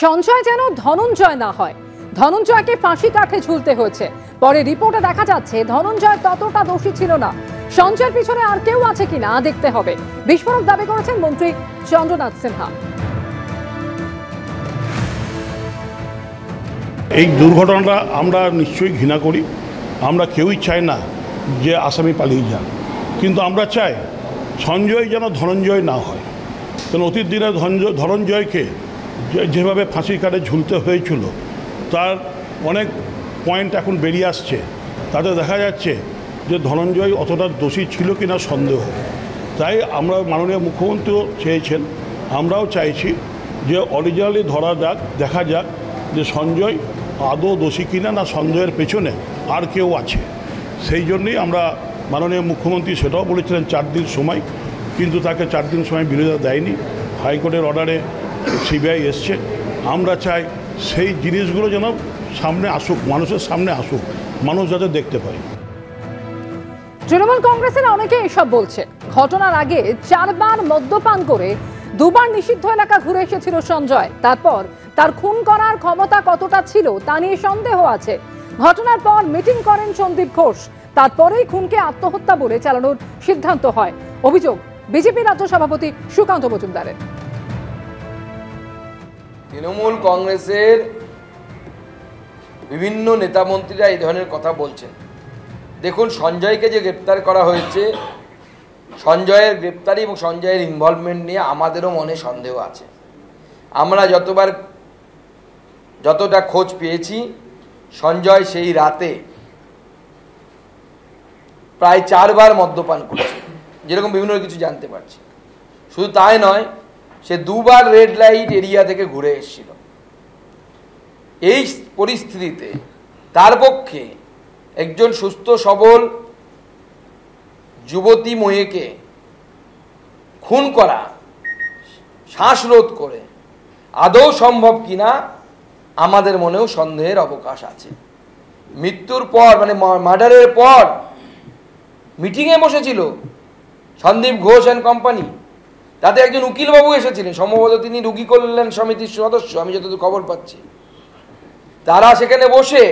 সঞ্জয় যেন ধনঞ্জয় না হয়। ধনঞ্জয়কে ফাঁসি কাঠে ঝুলতে হয়েছে। পরে রিপোর্টে দেখা যাচ্ছে ধনঞ্জয় ততটা দোষী ছিল না। সঞ্জয়ের পিছনে আর কেউ আছে কিনা দেখতে হবে। বিস্ফোরক দাবি করেছেন মন্ত্রী চন্দ্রনাথ সিনহা। এই দুর্ঘটনাটা আমরা নিশ্চয়ই ঘৃণা করি। আমরা কেউই চাই না যে আসামি পালিয়ে যান, কিন্তু আমরা চাই সঞ্জয় যেন ধনঞ্জয় না হয়। কারণ অতীত দিনে ধনঞ্জয়কে যেভাবে ফাঁসির কাঠে ঝুলতে হয়েছিল তার অনেক পয়েন্ট এখন বেরিয়ে আসছে। তাতে দেখা যাচ্ছে যে ধনঞ্জয় অতটা দোষী ছিল কিনা সন্দেহ। তাই আমরা মাননীয় মুখ্যমন্ত্রীও চেয়েছেন, আমরাও চাইছি যে অরিজিনালি ধরা যাক, দেখা যাক যে সঞ্জয় আদৌ দোষী কিনা, না সঞ্জয়ের পেছনে আর কেউ আছে। সেই জন্যই আমরা মাননীয় মুখ্যমন্ত্রী সেটাও বলেছিলেন 4 দিন সময়, কিন্তু তাকে 4 দিন সময় বিরোধিতা দেয়নি। হাইকোর্টের অর্ডারে সিবিআই এসছে। আমরা চাই সেই জিনিসগুলো যেন সামনে আসুক, মানুষের সামনে আসুক, মানুষ যাতে দেখতে পায়। তৃণমূল কংগ্রেসের অনেকে এসব বলছে। ঘটনার আগে 4 বার মদ্যপান করে 2 বার নিষিদ্ধ এলাকা ঘুরে এসেছিল সঞ্জয়। তারপর তার খুন করার ক্ষমতা কতটা ছিল তা নিয়ে সন্দেহ আছে। ঘটনার পর মিটিং করেন সন্দীপ ঘোষ। তারপরেই খুনকে আত্মহত্যা বলে চালানোর সিদ্ধান্ত হয়। অভিযোগ বিজেপি রাজ্য সভাপতি সুকান্ত মজুমদারের। তৃণমূল কংগ্রেসের বিভিন্ন নেতা মন্ত্রীরা এই ধরনের কথা বলছেন। দেখুন, সঞ্জয়কে যে গ্রেপ্তার করা হয়েছে, সঞ্জয়ের গ্রেপ্তারি এবং সঞ্জয়ের ইনভলভমেন্ট নিয়ে আমাদেরও মনে সন্দেহ আছে। আমরা যতটা খোঁজ পেয়েছি, সঞ্জয় সেই রাতে প্রায় 4 বার মদ্যপান করেছে, যেরকম বিভিন্ন কিছু জানতে পারছি। শুধু তাই নয়, সে 2 বার রেড লাইট এরিয়া থেকে ঘুরে এসেছিল। এই পরিস্থিতিতে তার পক্ষে একজন সুস্থ সবল যুবতী মেয়েকে খুন করা, শ্বাসরোধ করে আদৌ সম্ভব কিনা আমাদের মনেও সন্দেহের অবকাশ আছে। মৃত্যুর পর, মানে মার্ডারের পর মিটিংয়ে বসেছিল সন্দীপ ঘোষ অ্যান্ড কোম্পানি। তাতে একজন উকিলবাবু এসেছিলেন, সম্ভবত তিনি রুগী কল্যাণ সমিতির সদস্য, আমি যতদূর খবর পাচ্ছি। তারা সেখানে বসে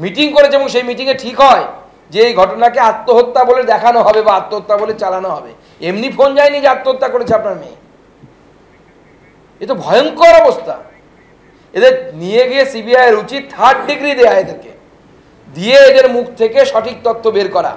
মিটিং করেছে এবং সেই মিটিংয়ে ঠিক হয় যে এই ঘটনাকে আত্মহত্যা বলে দেখানো হবে বা আত্মহত্যা বলে চালানো হবে। এমনি ফোন যায়নি যে আত্মহত্যা করেছে আপনার মেয়ে। এ তো ভয়ঙ্কর অবস্থা। এদের নিয়ে গিয়ে সিবিআই এর উচিত 3rd ডিগ্রি দেয়া, এদেরকে দিয়ে এদের মুখ থেকে সঠিক তথ্য বের করা।